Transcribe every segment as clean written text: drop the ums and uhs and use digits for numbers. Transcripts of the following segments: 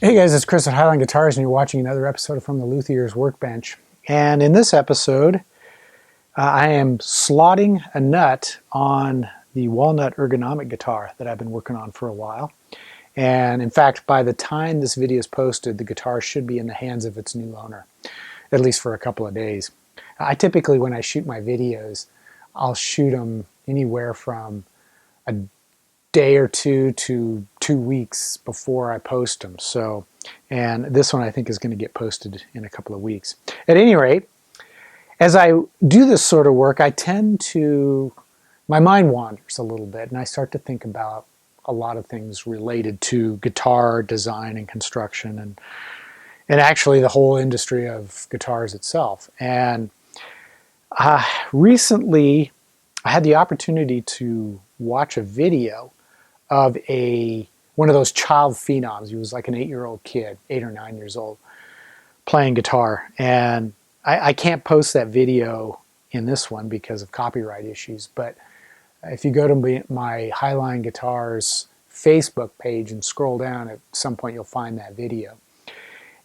Hey guys, it's Chris at Highline Guitars, and you're watching another episode from the Luthier's Workbench. And in this episode, I am slotting a nut on the walnut ergonomic guitar that I've been working on for a while. And in fact, by the time this video is posted, the guitar should be in the hands of its new owner, at least for a couple of days. I typically, when I shoot my videos, I'll shoot them anywhere from a day or two to 2 weeks before I post them. So, and this one I think is going to get posted in a couple of weeks. At any rate, as I do this sort of work, I tend to, my mind wanders a little bit and I start to think about a lot of things related to guitar design and construction and actually the whole industry of guitars itself. And recently I had the opportunity to watch a video of one of those child phenoms. He was like an 8-year-old kid, 8 or 9 years old, playing guitar. And I can't post that video in this one because of copyright issues, but if you go to my Highline Guitars Facebook page and scroll down, at some point you'll find that video.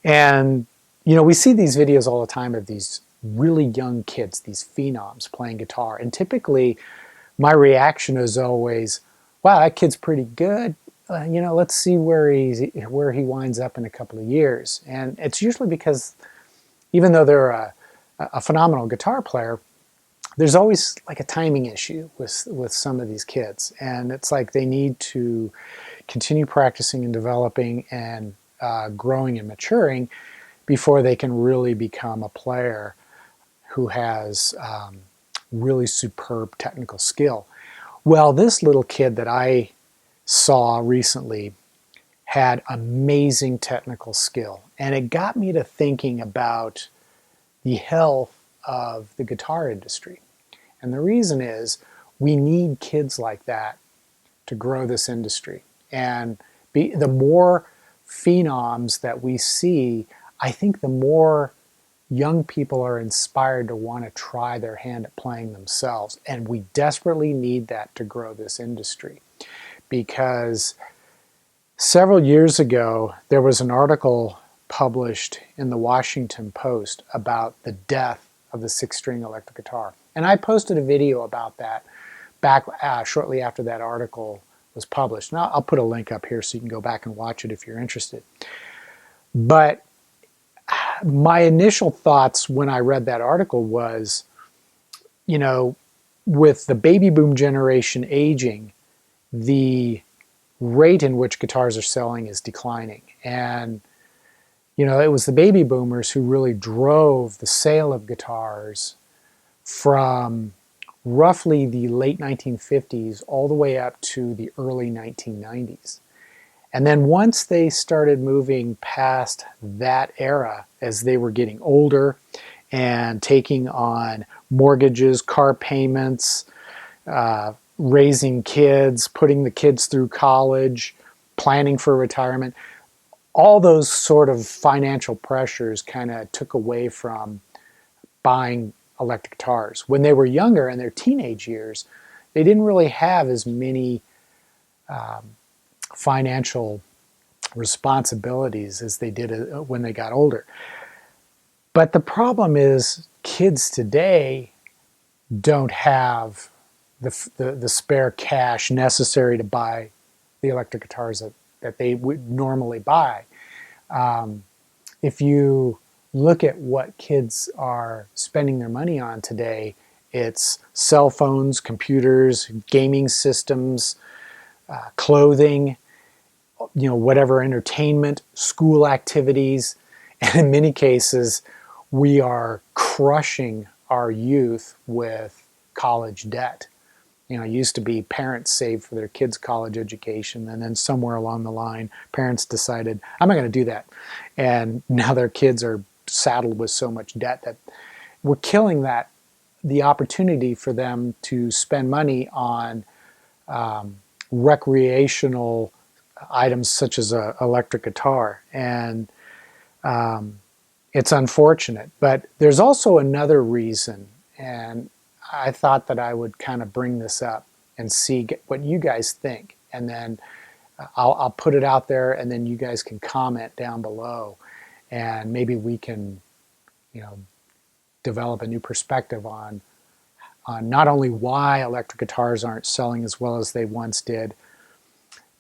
And you know, we see these videos all the time of these really young kids, these phenoms playing guitar, and typically my reaction is always, wow, that kid's pretty good. You know, let's see where he winds up in a couple of years. And it's usually because even though they're a phenomenal guitar player, there's always like a timing issue with some of these kids. And it's like they need to continue practicing and developing and growing and maturing before they can really become a player who has really superb technical skill. Well, this little kid that I saw recently had amazing technical skill, and it got me to thinking about the health of the guitar industry. And the reason is we need kids like that to grow this industry. And the more phenoms that we see, I think the more young people are inspired to want to try their hand at playing themselves. And we desperately need that to grow this industry. Because several years ago, there was an article published in the Washington Post about the death of the 6-string electric guitar. And I posted a video about that back shortly after that article was published. Now I'll put a link up here so you can go back and watch it if you're interested. But my initial thoughts when I read that article was, you know, with the baby boom generation aging, the rate in which guitars are selling is declining. And, you know, it was the baby boomers who really drove the sale of guitars from roughly the late 1950s all the way up to the early 1990s. And then once they started moving past that era, as they were getting older and taking on mortgages, car payments, raising kids, putting the kids through college, planning for retirement, all those sort of financial pressures kind of took away from buying electric guitars. When they were younger, in their teenage years, they didn't really have as many financial responsibilities as they did when they got older. But the problem is kids today don't have the spare cash necessary to buy the electric guitars that they would normally buy. If you look at what kids are spending their money on today, it's cell phones, computers, gaming systems, clothing, you know, whatever entertainment, school activities, and in many cases, we are crushing our youth with college debt. You know, it used to be parents saved for their kids' college education, and then somewhere along the line, parents decided, I'm not going to do that. And now their kids are saddled with so much debt that we're killing the opportunity for them to spend money on recreational items such as an electric guitar. And it's unfortunate. But there's also another reason, and I thought that I would kind of bring this up and see what you guys think, and then I'll put it out there, and then you guys can comment down below, and maybe we can, you know, develop a new perspective on not only why electric guitars aren't selling as well as they once did,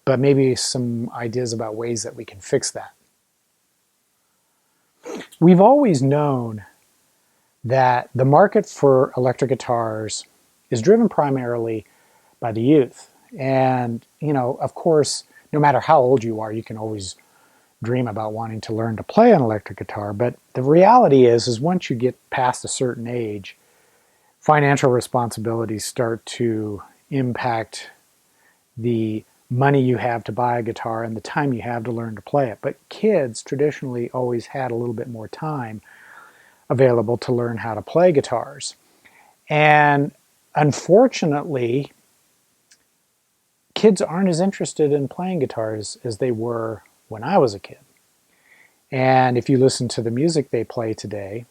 but maybe some ideas about ways that we can fix that. We've always known that the market for electric guitars is driven primarily by the youth. And, you know, of course, no matter how old you are, you can always dream about wanting to learn to play an electric guitar. But the reality is once you get past a certain age, financial responsibilities start to impact the money you have to buy a guitar and the time you have to learn to play it. But kids traditionally always had a little bit more time available to learn how to play guitars. And unfortunately, kids aren't as interested in playing guitars as they were when I was a kid. And if you listen to the music they play today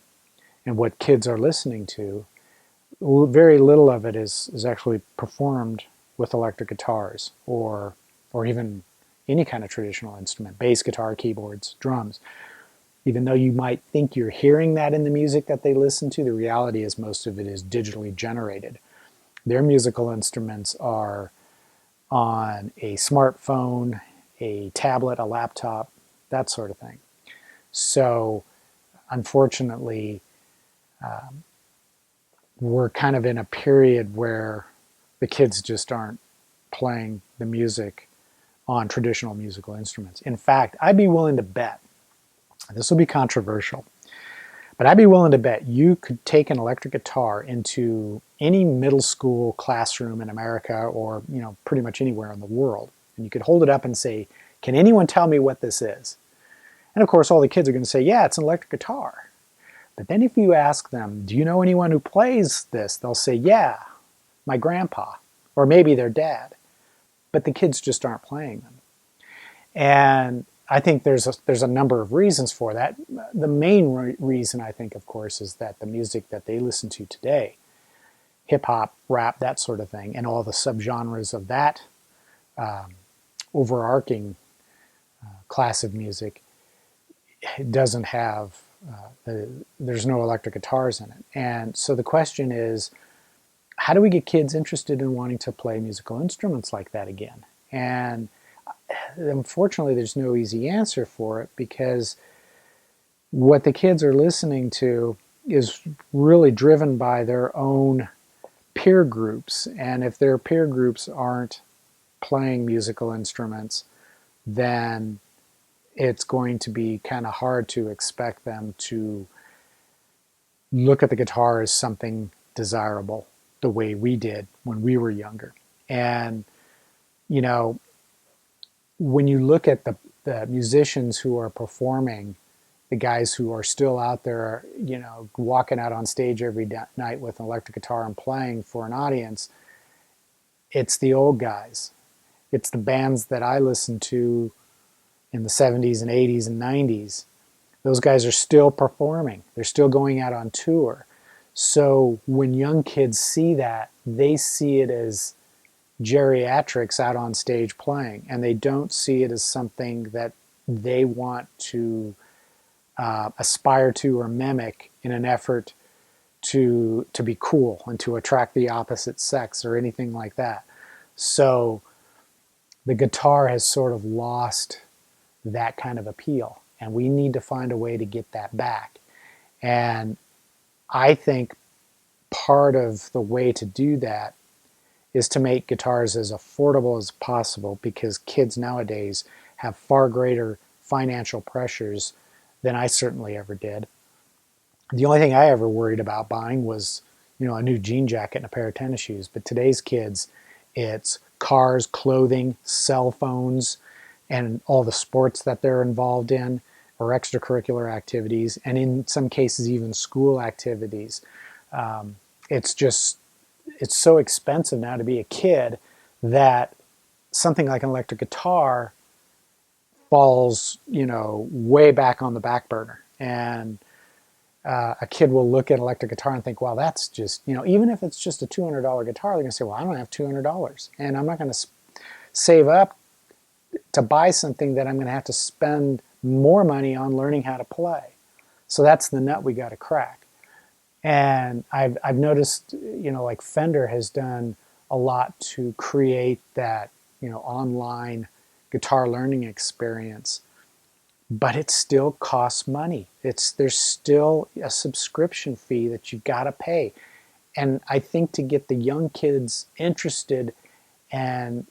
and what kids are listening to, very little of it is actually performed with electric guitars or even any kind of traditional instrument, bass guitar, keyboards, drums. Even though you might think you're hearing that in the music that they listen to, the reality is most of it is digitally generated. Their musical instruments are on a smartphone, a tablet, a laptop, that sort of thing. So unfortunately, we're kind of in a period where the kids just aren't playing the music on traditional musical instruments. In fact, I'd be willing to bet, this will be controversial, but I'd be willing to bet you could take an electric guitar into any middle school classroom in America or, you know, pretty much anywhere in the world, and you could hold it up and say, "Can anyone tell me what this is?" And of course, all the kids are going to say, "Yeah, it's an electric guitar." But then if you ask them, "Do you know anyone who plays this?" They'll say, "Yeah, my grandpa," or maybe their dad. But the kids just aren't playing them. And I think there's a number of reasons for that. The main reason, I think, of course, is that the music that they listen to today, hip-hop, rap, that sort of thing, and all the subgenres of that overarching class of music, it doesn't have, there's no electric guitars in it. And so the question is, how do we get kids interested in wanting to play musical instruments like that again? And unfortunately, there's no easy answer for it, because what the kids are listening to is really driven by their own peer groups. And if their peer groups aren't playing musical instruments, then it's going to be kind of hard to expect them to look at the guitar as something desirable the way we did when we were younger. And, you know, when you look at the musicians who are performing, the guys who are still out there, you know, walking out on stage every night with an electric guitar and playing for an audience, it's the old guys. It's the bands that I listened to in the 70s and 80s and 90s. Those guys are still performing. They're still going out on tour. So when young kids see that, they see it as geriatrics out on stage playing, and they don't see it as something that they want to aspire to or mimic in an effort to be cool and to attract the opposite sex or anything like that. So the guitar has sort of lost that kind of appeal, and we need to find a way to get that back. And I think part of the way to do that is to make guitars as affordable as possible, because kids nowadays have far greater financial pressures than I certainly ever did. The only thing I ever worried about buying was, you know, a new jean jacket and a pair of tennis shoes. But today's kids, it's cars, clothing, cell phones, and all the sports that they're involved in, or extracurricular activities, and in some cases even school activities. It's so expensive now to be a kid that something like an electric guitar falls, you know, way back on the back burner. And a kid will look at an electric guitar and think, wow, that's just, you know, even if it's just a $200 guitar, they're going to say, well, I don't have $200, and I'm not going to save up to buy something that I'm going to have to spend more money on learning how to play. So that's the nut we got to crack. And I've noticed, like Fender has done a lot to create that, online guitar learning experience, but it still costs money. There's still a subscription fee that you got to pay. And I think to get the young kids interested and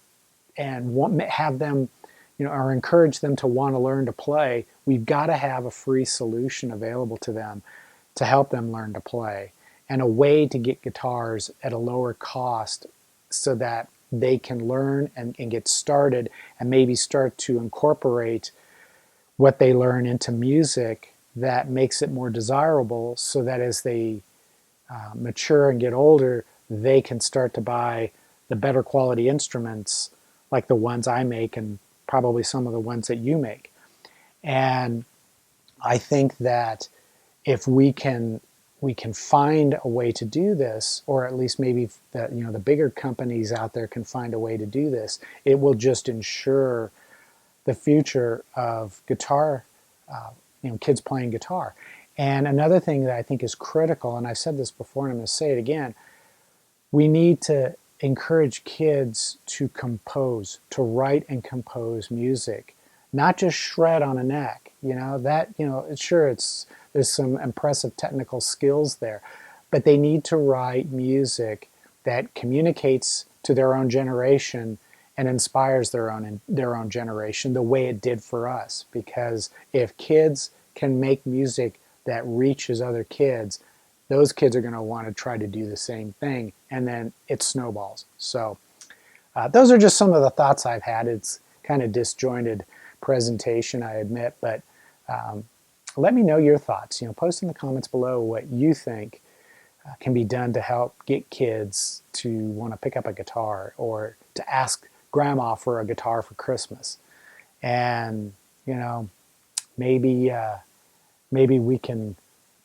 have them, or encourage them to want to learn to play, we've got to have a free solution available to them to help them learn to play, and a way to get guitars at a lower cost so that they can learn and get started, and maybe start to incorporate what they learn into music that makes it more desirable, so that as they mature and get older, they can start to buy the better quality instruments like the ones I make, and probably some of the ones that you make. And I think that if we can find a way to do this, or at least maybe that the bigger companies out there can find a way to do this, it will just ensure the future of guitar, kids playing guitar. And another thing that I think is critical, and I've said this before and I'm going to say it again, we need to encourage kids to compose, to write and compose music, not just shred on a neck. Sure, there's some impressive technical skills there, but they need to write music that communicates to their own generation and inspires their own generation the way it did for us. Because if kids can make music that reaches other kids, those kids are going to want to try to do the same thing, and then it snowballs. So those are just some of the thoughts I've had. It's kind of disjointed presentation, I admit, but let me know your thoughts. Post in the comments below what you think can be done to help get kids to want to pick up a guitar, or to ask grandma for a guitar for Christmas. And maybe we can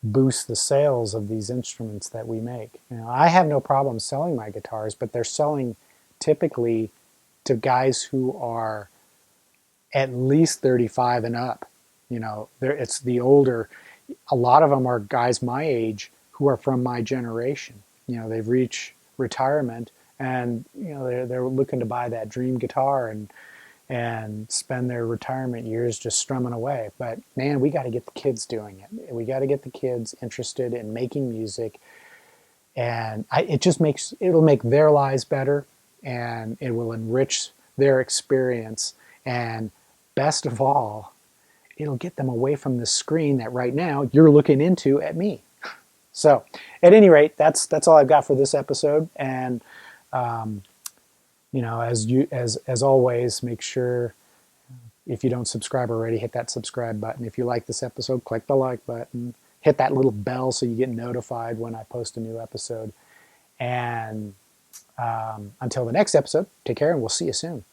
boost the sales of these instruments that we make. I have no problem selling my guitars, but they're selling typically to guys who are at least 35 and up. It's the older. A lot of them are guys my age who are from my generation. They've reached retirement, and they're looking to buy that dream guitar and spend their retirement years just strumming away. But man, we got to get the kids doing it. We got to get the kids interested in making music, and it'll make their lives better, and it will enrich their experience, and best of all, it'll get them away from the screen that right now you're looking into at me. So at any rate, that's all I've got for this episode. And as always, make sure, if you don't subscribe already, hit that subscribe button. If you like this episode, click the like button, hit that little bell so you get notified when I post a new episode. And until the next episode, take care, and we'll see you soon.